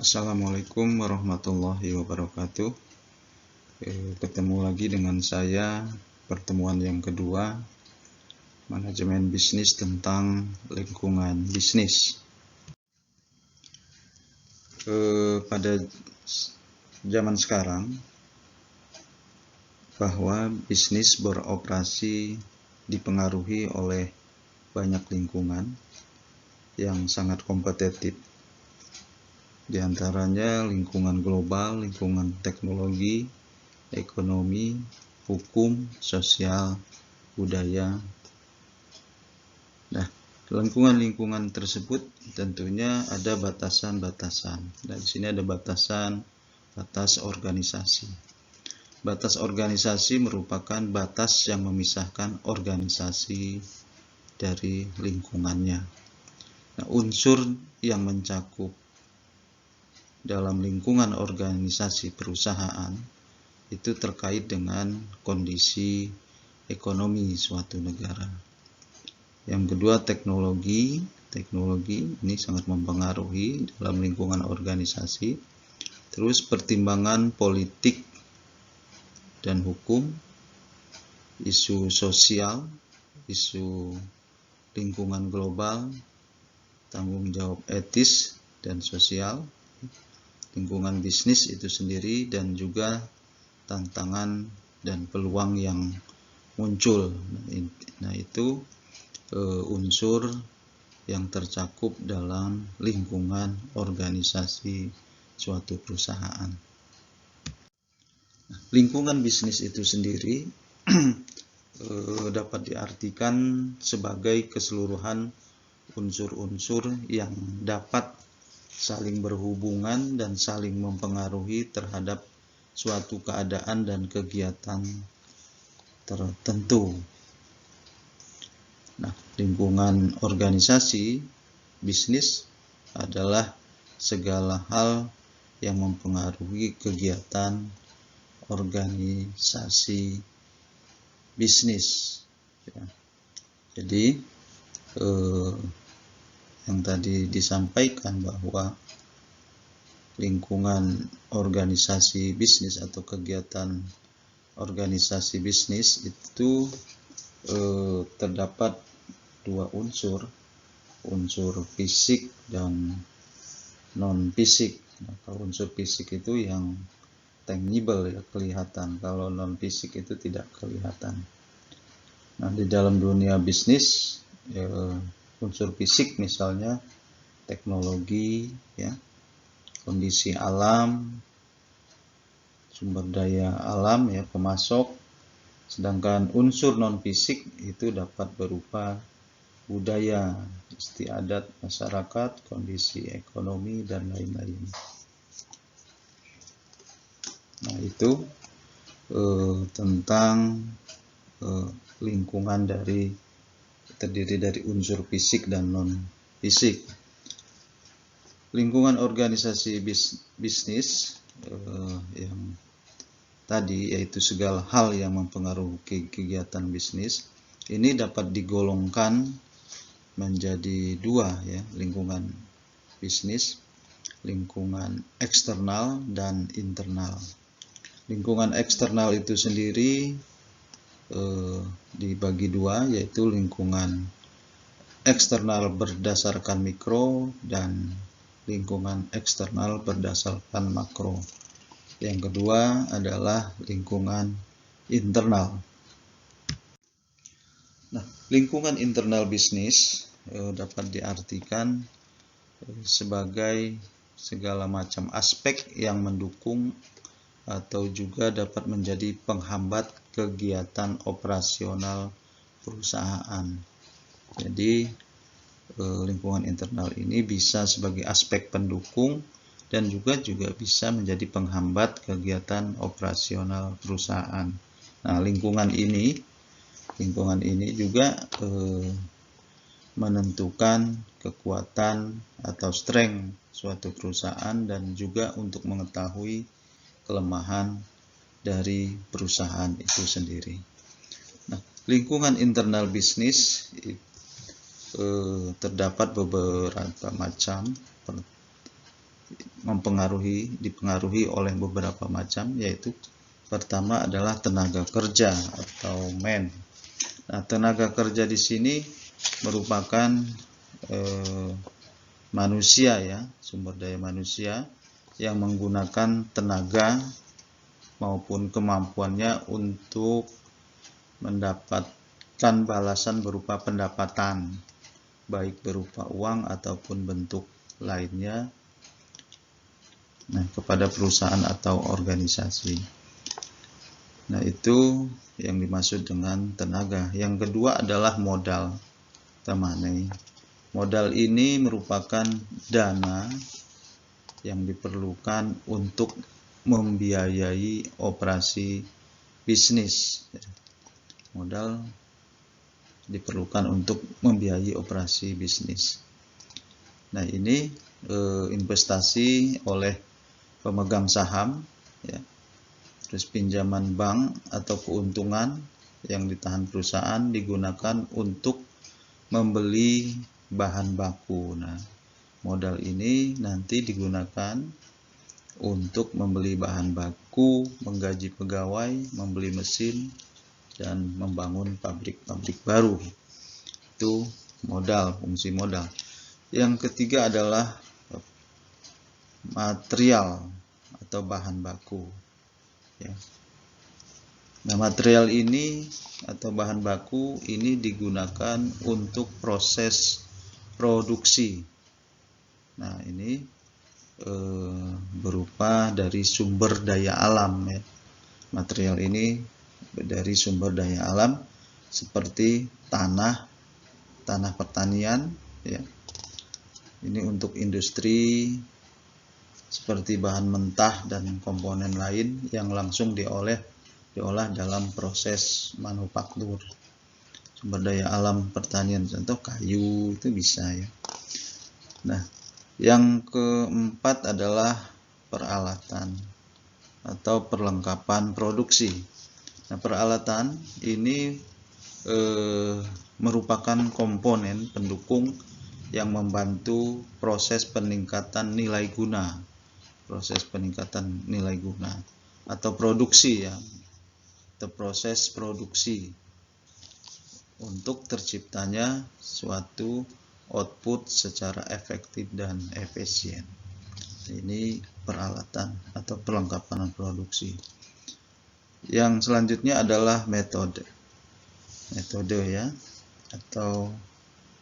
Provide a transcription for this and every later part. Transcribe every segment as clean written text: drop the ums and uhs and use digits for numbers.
Assalamualaikum warahmatullahi wabarakatuh. Ketemu lagi dengan saya, pertemuan yang kedua, manajemen bisnis tentang lingkungan bisnis. Pada zaman sekarang, bahwa bisnis beroperasi dipengaruhi oleh banyak lingkungan yang sangat kompetitif. Di antaranya lingkungan global, lingkungan teknologi, ekonomi, hukum, sosial, budaya. Nah, lingkungan-lingkungan tersebut tentunya ada batasan-batasan. Dan di sini ada batas organisasi. Batas organisasi merupakan batas yang memisahkan organisasi dari lingkungannya. Nah, unsur yang mencakup dalam lingkungan organisasi perusahaan itu terkait dengan kondisi ekonomi suatu negara. Yang kedua, teknologi ini sangat mempengaruhi dalam lingkungan organisasi. Terus pertimbangan politik dan hukum, isu sosial, isu lingkungan global, tanggung jawab etis dan sosial, lingkungan bisnis itu sendiri, dan juga tantangan dan peluang yang muncul. Nah, itu unsur yang tercakup dalam lingkungan organisasi suatu perusahaan. Lingkungan bisnis itu sendiri dapat diartikan sebagai keseluruhan unsur-unsur yang dapat saling berhubungan dan saling mempengaruhi terhadap suatu keadaan dan kegiatan tertentu. Nah, lingkungan organisasi bisnis adalah segala hal yang mempengaruhi kegiatan organisasi bisnis. Jadi yang tadi disampaikan bahwa lingkungan organisasi bisnis atau kegiatan organisasi bisnis itu terdapat dua unsur fisik dan non fisik. Nah, kalau unsur fisik itu yang tangible, ya, kelihatan. Kalau non fisik itu tidak kelihatan. Nah, di dalam dunia bisnis, unsur fisik misalnya teknologi, ya, kondisi alam, sumber daya alam, ya, pemasok. Sedangkan unsur non fisik itu dapat berupa budaya, istiadat masyarakat, kondisi ekonomi, dan lain-lain. Nah, itu tentang lingkungan terdiri dari unsur fisik dan non fisik. Lingkungan organisasi bisnis yang tadi, yaitu segala hal yang mempengaruhi kegiatan bisnis, ini dapat digolongkan menjadi dua, ya, lingkungan bisnis, lingkungan eksternal dan internal. Lingkungan eksternal itu sendiri dibagi dua, yaitu lingkungan eksternal berdasarkan mikro dan lingkungan eksternal berdasarkan makro. Yang kedua adalah lingkungan internal. Nah, lingkungan internal bisnis dapat diartikan sebagai segala macam aspek yang mendukung atau juga dapat menjadi penghambat kegiatan operasional perusahaan. Jadi lingkungan internal ini bisa sebagai aspek pendukung dan juga bisa menjadi penghambat kegiatan operasional perusahaan. Nah, lingkungan ini juga menentukan kekuatan atau strength suatu perusahaan dan juga untuk mengetahui kelemahan dari perusahaan itu sendiri. Nah, lingkungan internal bisnis terdapat beberapa macam. dipengaruhi oleh beberapa macam, yaitu pertama adalah tenaga kerja atau man. Nah, tenaga kerja di sini merupakan manusia ya, sumber daya manusia yang menggunakan tenaga maupun kemampuannya untuk mendapatkan balasan berupa pendapatan, baik berupa uang ataupun bentuk lainnya, kepada perusahaan atau organisasi. Nah, itu yang dimaksud dengan tenaga. Yang kedua adalah modal atau money. Modal ini merupakan dana yang diperlukan untuk membiayai operasi bisnis. Modal diperlukan untuk membiayai operasi bisnis. Nah, ini investasi oleh pemegang saham, ya. Terus pinjaman bank atau keuntungan yang ditahan perusahaan digunakan untuk membeli bahan baku. Nah, modal ini nanti digunakan untuk membeli bahan baku, menggaji pegawai, membeli mesin, dan membangun pabrik-pabrik baru. Itu modal, fungsi modal. Yang ketiga adalah material atau bahan baku. Ya. Nah, material ini atau bahan baku ini digunakan untuk proses produksi. Nah, ini berupa dari sumber daya alam ya. Material ini dari sumber daya alam seperti tanah pertanian ya. Ini untuk industri seperti bahan mentah dan komponen lain yang langsung diolah dalam proses manufaktur. Sumber daya alam pertanian, contoh kayu itu bisa ya. Nah, yang keempat adalah peralatan atau perlengkapan produksi. Nah, peralatan ini merupakan komponen pendukung yang membantu proses peningkatan nilai guna. Atau produksi ya, atau proses produksi untuk terciptanya suatu output secara efektif dan efisien. Ini peralatan atau perlengkapan produksi. Yang selanjutnya adalah metode ya, atau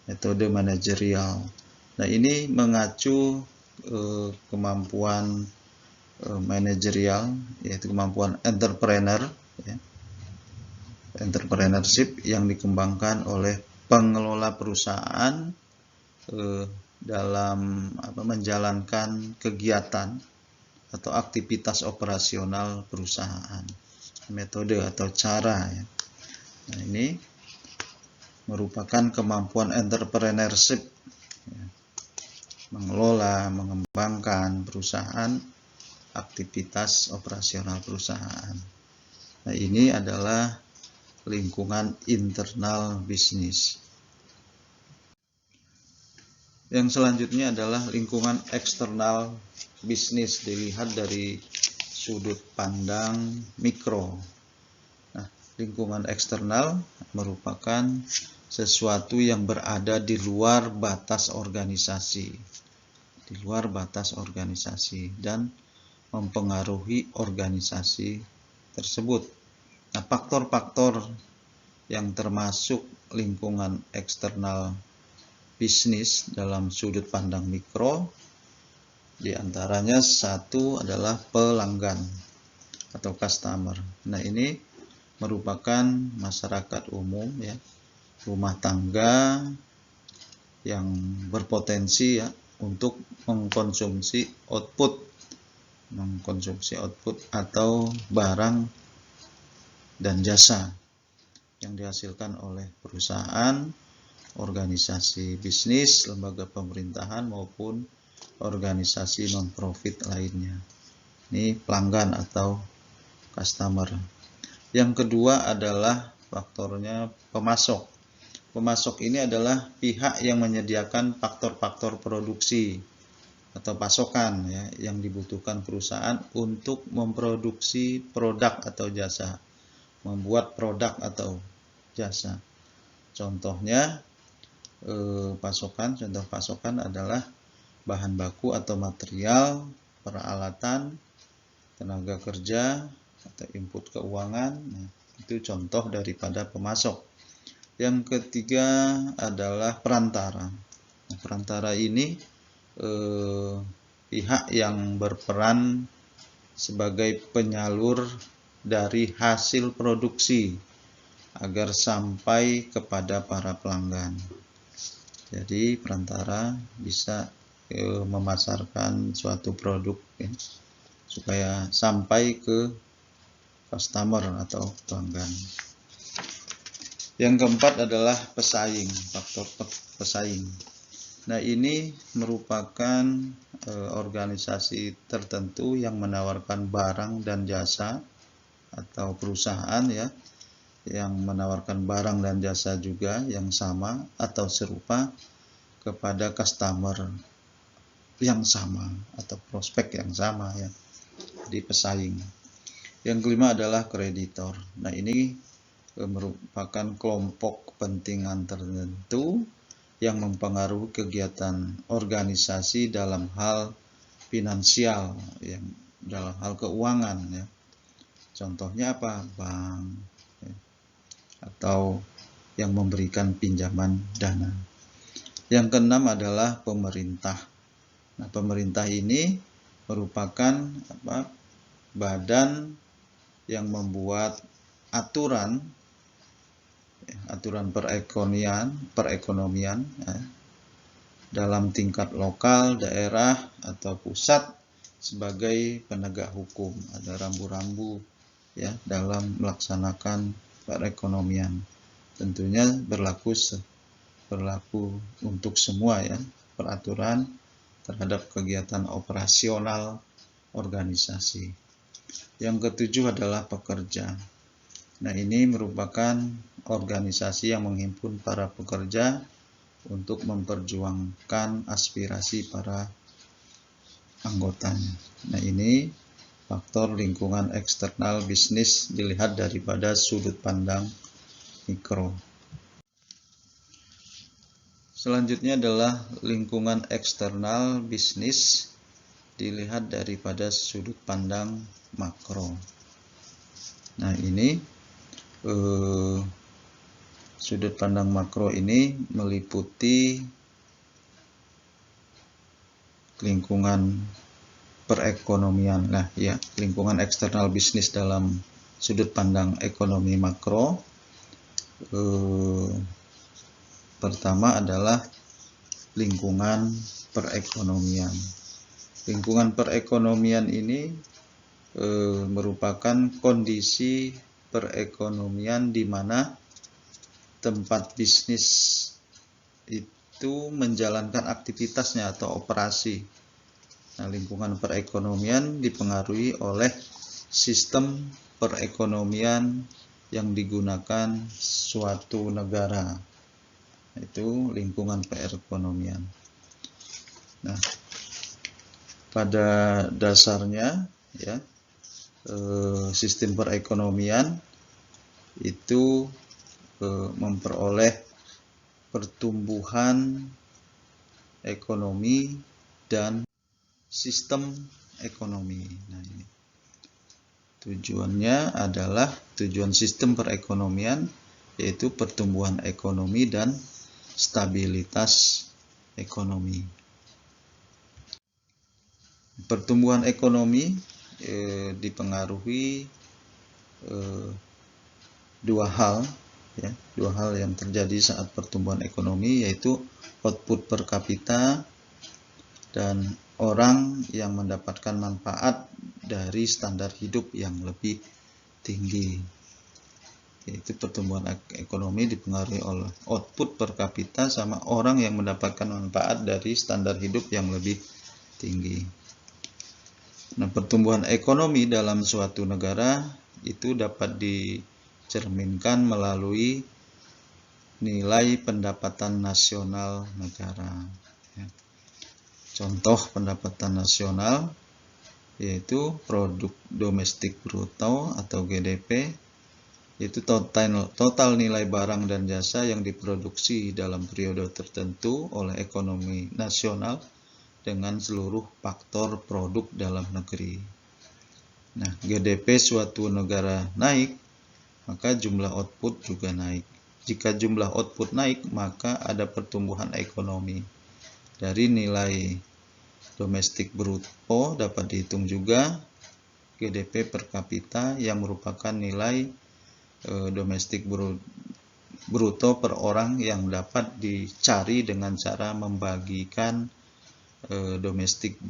metode manajerial. Nah, ini mengacu kemampuan manajerial, yaitu kemampuan entrepreneur ya. Entrepreneurship yang dikembangkan oleh pengelola perusahaan dalam menjalankan kegiatan atau aktivitas operasional perusahaan. Metode atau cara ya. Nah, ini merupakan kemampuan entrepreneurship ya, mengelola, mengembangkan perusahaan, aktivitas operasional perusahaan. Nah, ini adalah lingkungan internal bisnis. Yang selanjutnya adalah lingkungan eksternal bisnis, dilihat dari sudut pandang mikro. Nah, lingkungan eksternal merupakan sesuatu yang berada di luar batas organisasi, dan mempengaruhi organisasi tersebut. Nah, faktor-faktor yang termasuk lingkungan eksternal bisnis dalam sudut pandang mikro, diantaranya satu adalah pelanggan atau customer. Nah, ini merupakan masyarakat umum ya, rumah tangga yang berpotensi ya untuk mengkonsumsi output atau barang dan jasa yang dihasilkan oleh perusahaan, organisasi bisnis, lembaga pemerintahan maupun organisasi non-profit lainnya. Ini pelanggan atau customer. Yang kedua adalah faktornya pemasok. Pemasok ini adalah pihak yang menyediakan faktor-faktor produksi atau pasokan ya yang dibutuhkan perusahaan untuk memproduksi produk atau jasa, membuat produk atau jasa. Contohnya contoh pasokan adalah bahan baku atau material, peralatan, tenaga kerja atau input keuangan. Nah, itu contoh daripada pemasok. Yang ketiga adalah perantara. Nah, perantara ini pihak yang berperan sebagai penyalur dari hasil produksi agar sampai kepada para pelanggan. Jadi perantara bisa memasarkan suatu produk ya, supaya sampai ke customer atau pelanggan. Yang keempat adalah pesaing, faktor pesaing. Nah, ini merupakan organisasi tertentu yang menawarkan barang dan jasa, atau perusahaan ya yang menawarkan barang dan jasa juga yang sama atau serupa kepada customer yang sama atau prospek yang sama ya, di pesaing. Yang kelima adalah kreditor. Nah, ini merupakan kelompok kepentingan tertentu yang mempengaruhi kegiatan organisasi dalam hal finansial, yang dalam hal keuangan ya. Contohnya apa? Bank ya, atau yang memberikan pinjaman dana. Yang keenam adalah pemerintah. Nah, pemerintah ini merupakan badan yang membuat aturan perekonomian ya, dalam tingkat lokal, daerah atau pusat sebagai penegak hukum. Ada rambu-rambu ya dalam melaksanakan perekonomian. Tentunya berlaku untuk semua ya, peraturan terhadap kegiatan operasional organisasi. Yang ketujuh adalah pekerja. Nah, ini merupakan organisasi yang menghimpun para pekerja untuk memperjuangkan aspirasi para anggotanya. Nah, ini faktor lingkungan eksternal bisnis dilihat daripada sudut pandang mikro. Selanjutnya adalah lingkungan eksternal bisnis dilihat daripada sudut pandang makro. Nah, ini sudut pandang makro ini meliputi lingkungan perekonomian. Nah, ya, lingkungan eksternal bisnis dalam sudut pandang ekonomi makro. Pertama adalah lingkungan perekonomian. Lingkungan perekonomian ini merupakan kondisi perekonomian di mana tempat bisnis itu menjalankan aktivitasnya atau operasi. Nah, lingkungan perekonomian dipengaruhi oleh sistem perekonomian yang digunakan suatu negara. Itu lingkungan perekonomian. Nah, pada dasarnya ya, sistem perekonomian itu memperoleh pertumbuhan ekonomi dan sistem ekonomi. Nah, ini tujuannya adalah tujuan sistem perekonomian yaitu pertumbuhan ekonomi dan stabilitas ekonomi. Pertumbuhan ekonomi dipengaruhi dua hal yang terjadi saat pertumbuhan ekonomi, yaitu output per kapita dan orang yang mendapatkan manfaat dari standar hidup yang lebih tinggi. Yaitu pertumbuhan ekonomi dipengaruhi oleh output per kapita sama orang yang mendapatkan manfaat dari standar hidup yang lebih tinggi. Nah, pertumbuhan ekonomi dalam suatu negara itu dapat dicerminkan melalui nilai pendapatan nasional negara. Contoh pendapatan nasional yaitu produk domestik bruto atau GDP, yaitu total nilai barang dan jasa yang diproduksi dalam periode tertentu oleh ekonomi nasional dengan seluruh faktor produk dalam negeri. Nah, GDP suatu negara naik, maka jumlah output juga naik. Jika jumlah output naik, maka ada pertumbuhan ekonomi. Dari nilai domestik bruto dapat dihitung juga GDP per kapita yang merupakan nilai domestik bruto per orang yang dapat dicari dengan cara membagikan domestik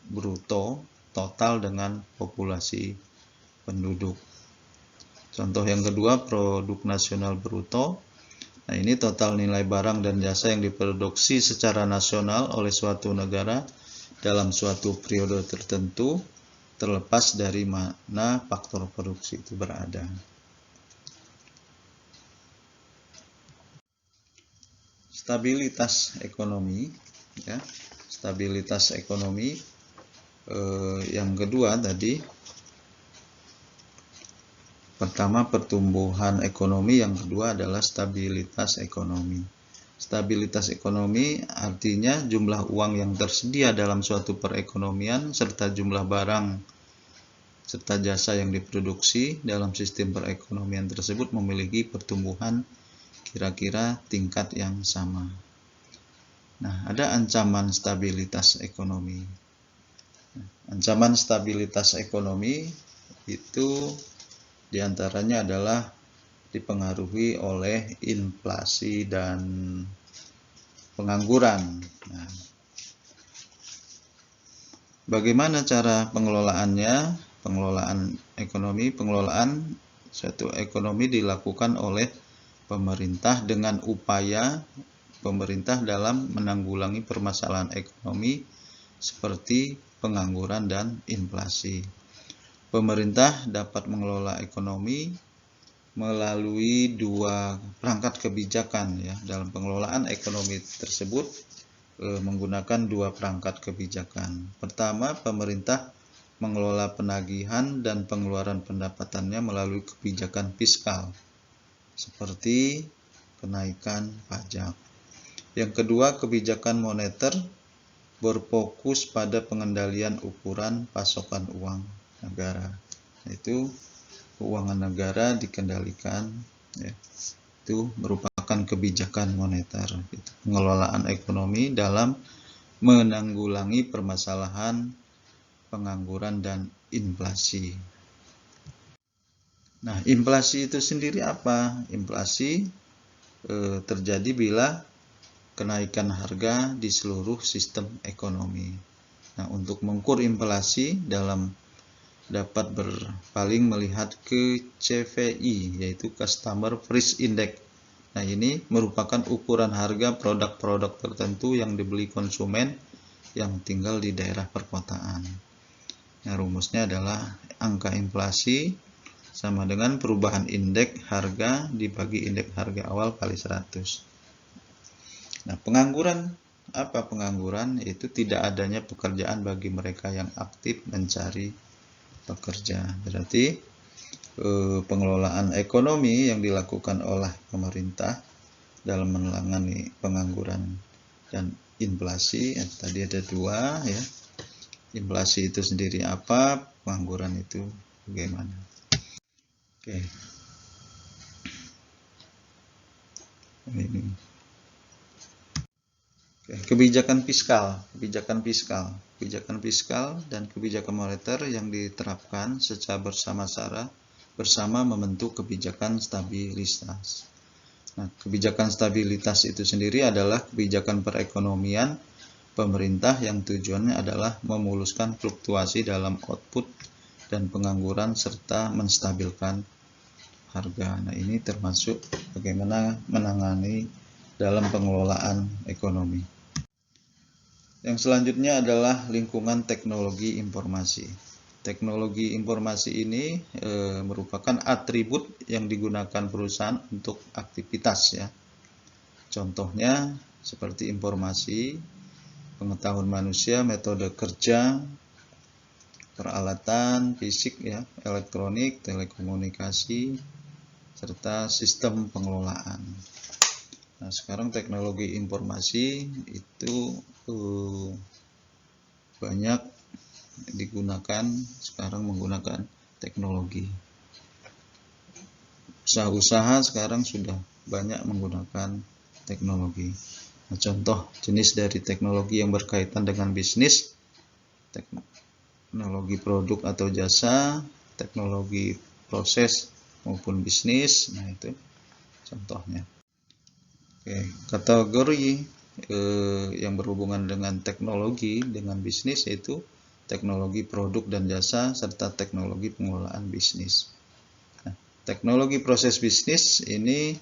bruto total dengan populasi penduduk. Contoh yang kedua, produk nasional bruto. Nah, ini total nilai barang dan jasa yang diproduksi secara nasional oleh suatu negara dalam suatu periode tertentu, terlepas dari mana faktor produksi itu berada. Stabilitas ekonomi, ya. Stabilitas ekonomi yang kedua tadi. Pertama pertumbuhan ekonomi, yang kedua adalah stabilitas ekonomi. Stabilitas ekonomi artinya jumlah uang yang tersedia dalam suatu perekonomian serta jumlah barang serta jasa yang diproduksi dalam sistem perekonomian tersebut memiliki pertumbuhan kira-kira tingkat yang sama. Nah, ada ancaman stabilitas ekonomi. Ancaman stabilitas ekonomi itu diantaranya adalah dipengaruhi oleh inflasi dan pengangguran. Nah, bagaimana cara pengelolaannya? Pengelolaan suatu ekonomi dilakukan oleh pemerintah dengan upaya pemerintah dalam menanggulangi permasalahan ekonomi seperti pengangguran dan inflasi. Pemerintah dapat mengelola ekonomi melalui dua perangkat kebijakan, ya. Dalam pengelolaan ekonomi tersebut menggunakan dua perangkat kebijakan. Pertama, pemerintah mengelola penagihan dan pengeluaran pendapatannya melalui kebijakan fiskal seperti kenaikan pajak. Yang kedua, kebijakan moneter berfokus pada pengendalian ukuran pasokan uang negara, yaitu keuangan negara dikendalikan, ya. Itu merupakan kebijakan moneter, gitu. Pengelolaan ekonomi dalam menanggulangi permasalahan pengangguran dan inflasi. Nah, inflasi itu sendiri apa? Inflasi terjadi bila kenaikan harga di seluruh sistem ekonomi. Nah, untuk mengukur inflasi dapat berpaling melihat ke CPI, yaitu Customer Price Index. Nah, ini merupakan ukuran harga produk-produk tertentu yang dibeli konsumen yang tinggal di daerah perkotaan. Nah, rumusnya adalah angka inflasi sama dengan perubahan indeks harga dibagi indeks harga awal kali 100. Nah, pengangguran apa? Pengangguran itu tidak adanya pekerjaan bagi mereka yang aktif mencari pekerja. Berarti pengelolaan ekonomi yang dilakukan oleh pemerintah dalam menangani pengangguran dan inflasi, tadi ada dua, ya. Inflasi itu sendiri apa? Pengangguran itu bagaimana? Oke. Ini. Kebijakan fiskal dan kebijakan moneter yang diterapkan secara bersama membentuk kebijakan stabilitas. Nah, kebijakan stabilitas itu sendiri adalah kebijakan perekonomian pemerintah yang tujuannya adalah memuluskan fluktuasi dalam output dan pengangguran serta menstabilkan harga. Nah, ini termasuk bagaimana menangani dalam pengelolaan ekonomi. Yang selanjutnya adalah lingkungan teknologi informasi. Teknologi informasi ini merupakan atribut yang digunakan perusahaan untuk aktivitas, ya. Contohnya seperti informasi, pengetahuan manusia, metode kerja, peralatan fisik ya, elektronik, telekomunikasi, serta sistem pengelolaan. Nah, sekarang teknologi informasi itu banyak digunakan, sekarang menggunakan teknologi. Usaha-usaha sekarang sudah banyak menggunakan teknologi. Nah, contoh jenis dari teknologi yang berkaitan dengan bisnis, teknologi produk atau jasa, teknologi proses maupun bisnis. Nah, itu contohnya. Oke, kategori yang berhubungan dengan teknologi, dengan bisnis, yaitu teknologi produk dan jasa serta teknologi pengelolaan bisnis. Nah, teknologi proses bisnis ini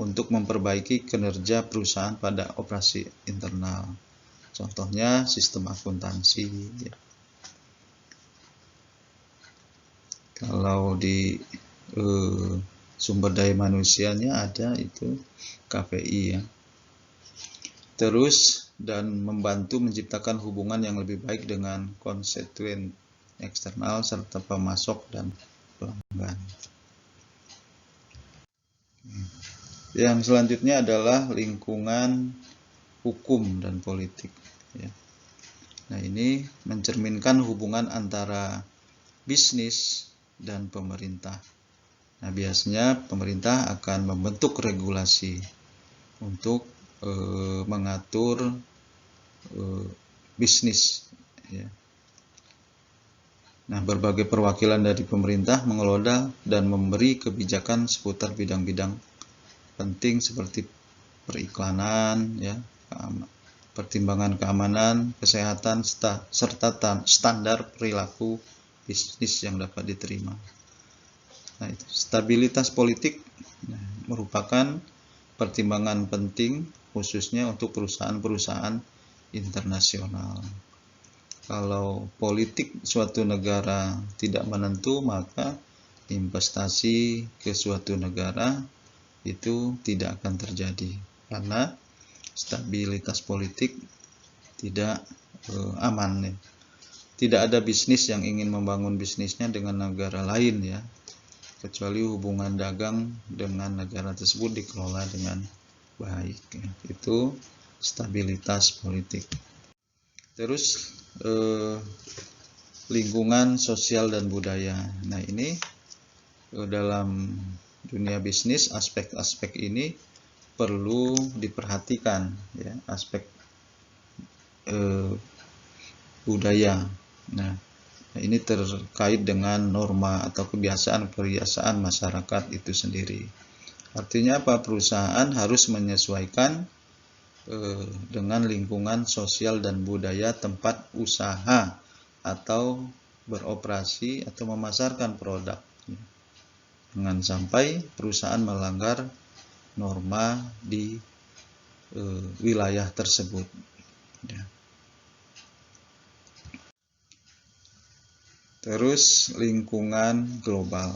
untuk memperbaiki kinerja perusahaan pada operasi internal. Contohnya sistem akuntansi. Kalau di sumber daya manusianya ada itu KPI ya. Terus dan membantu menciptakan hubungan yang lebih baik dengan konstituen eksternal serta pemasok dan pelanggan. Yang selanjutnya adalah lingkungan hukum dan politik. Ya. Nah, ini mencerminkan hubungan antara bisnis dan pemerintah. Nah, biasanya pemerintah akan membentuk regulasi untuk mengatur bisnis. Ya. Nah, berbagai perwakilan dari pemerintah mengelola dan memberi kebijakan seputar bidang-bidang penting seperti periklanan, ya, pertimbangan keamanan, kesehatan, serta standar perilaku bisnis yang dapat diterima. Nah, itu stabilitas politik merupakan pertimbangan penting khususnya untuk perusahaan-perusahaan internasional. Kalau politik suatu negara tidak menentu, maka investasi ke suatu negara itu tidak akan terjadi karena stabilitas politik tidak aman ya. Tidak ada bisnis yang ingin membangun bisnisnya dengan negara lain ya, kecuali hubungan dagang dengan negara tersebut dikelola dengan baik ya. Itu stabilitas politik. Terus lingkungan sosial dan budaya. Nah, ini dalam dunia bisnis aspek-aspek ini perlu diperhatikan ya, aspek budaya. Nah, ini terkait dengan norma atau kebiasaan masyarakat itu sendiri. Artinya apa? Perusahaan harus menyesuaikan dengan lingkungan sosial dan budaya tempat usaha atau beroperasi atau memasarkan produk. Jangan sampai perusahaan melanggar norma di wilayah tersebut. Ya. Terus lingkungan global.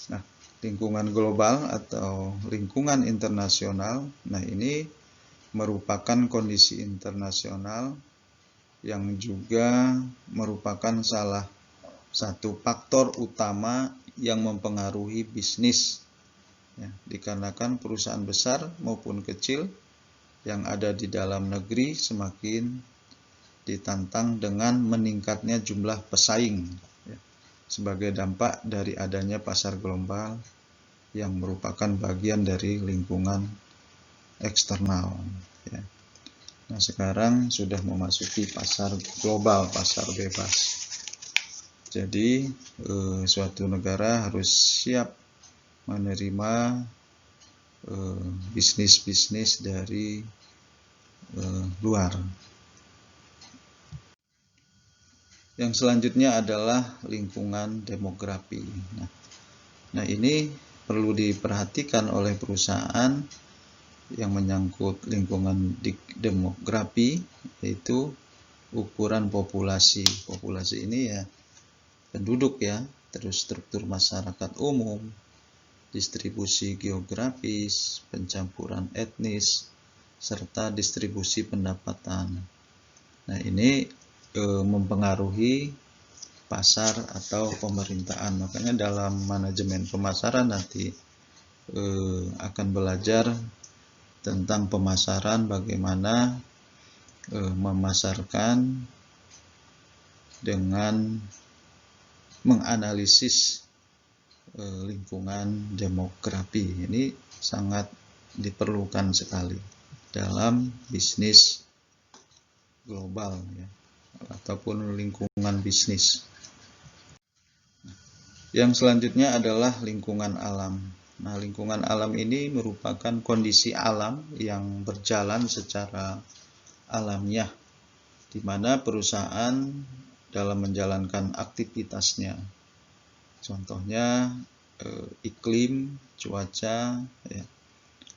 Nah, lingkungan global atau lingkungan internasional, nah ini merupakan kondisi internasional yang juga merupakan salah satu faktor utama yang mempengaruhi bisnis ya, dikarenakan perusahaan besar maupun kecil yang ada di dalam negeri semakin ditantang dengan meningkatnya jumlah pesaing ya, sebagai dampak dari adanya pasar global yang merupakan bagian dari lingkungan eksternal ya. Nah, sekarang sudah memasuki pasar global, pasar bebas. Jadi suatu negara harus siap menerima bisnis-bisnis dari luar. Yang selanjutnya adalah lingkungan demografi. Nah, ini perlu diperhatikan oleh perusahaan yang menyangkut lingkungan demografi, yaitu ukuran populasi. Populasi ini ya penduduk ya, terus struktur masyarakat umum, distribusi geografis, pencampuran etnis, serta distribusi pendapatan. Nah, ini mempengaruhi pasar atau pemerintahan. Makanya dalam manajemen pemasaran nanti akan belajar tentang pemasaran, bagaimana memasarkan dengan menganalisis lingkungan demografi. Ini sangat diperlukan sekali dalam bisnis global ya, ataupun lingkungan bisnis. Yang selanjutnya adalah lingkungan alam. Nah, lingkungan alam ini merupakan kondisi alam yang berjalan secara alamiah, di mana perusahaan dalam menjalankan aktivitasnya. Contohnya iklim, cuaca, ya,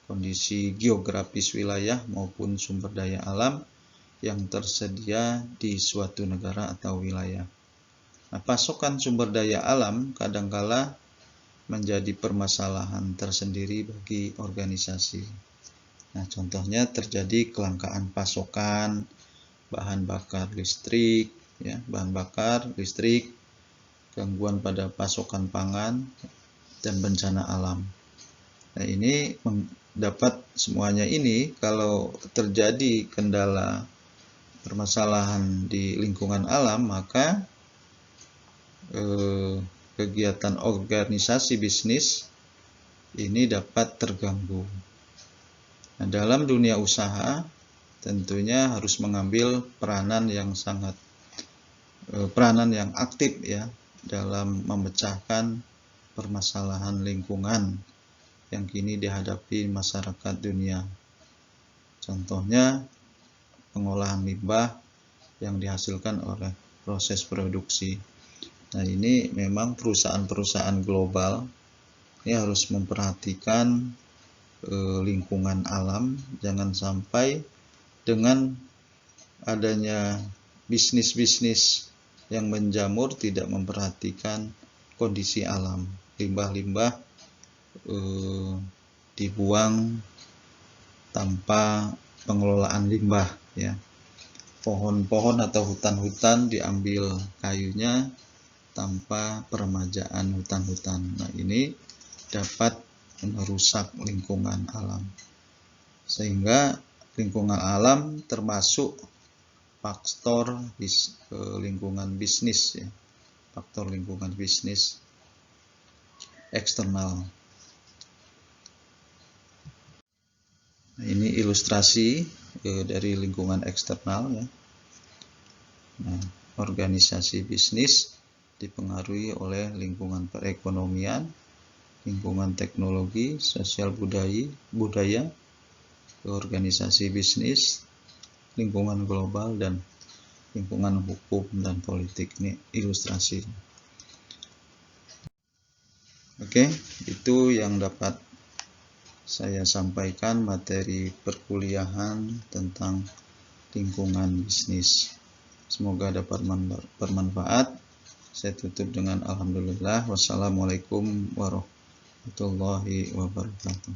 kondisi geografis wilayah maupun sumber daya alam yang tersedia di suatu negara atau wilayah. Nah, pasokan sumber daya alam kadangkala menjadi permasalahan tersendiri bagi organisasi. Nah, contohnya terjadi kelangkaan pasokan bahan bakar listrik, ya, gangguan pada pasokan pangan, dan bencana alam. Nah, ini dapat semuanya ini kalau terjadi kendala permasalahan di lingkungan alam, maka kegiatan organisasi bisnis ini dapat terganggu. Nah, dalam dunia usaha tentunya harus mengambil peranan yang aktif ya dalam memecahkan permasalahan lingkungan yang kini dihadapi masyarakat dunia. Contohnya pengolahan limbah yang dihasilkan oleh proses produksi. Nah, ini memang perusahaan-perusahaan global ini harus memperhatikan lingkungan alam, jangan sampai dengan adanya bisnis-bisnis yang menjamur tidak memperhatikan kondisi alam. Limbah-limbah dibuang tanpa pengelolaan limbah ya. Pohon-pohon atau hutan-hutan diambil kayunya tanpa peremajaan hutan-hutan. Nah, ini dapat merusak lingkungan alam. Sehingga lingkungan alam termasuk faktor lingkungan bisnis ya. Faktor lingkungan bisnis eksternal. Nah, ini ilustrasi dari lingkungan eksternal ya. Nah, organisasi bisnis dipengaruhi oleh lingkungan perekonomian, lingkungan teknologi, sosial budaya, organisasi bisnis, lingkungan global, dan lingkungan hukum dan politik. Ini ilustrasi. Oke, itu yang dapat saya sampaikan materi perkuliahan tentang lingkungan bisnis. Semoga dapat bermanfaat. Saya tutup dengan alhamdulillah. Wassalamualaikum warahmatullahi wabarakatuh.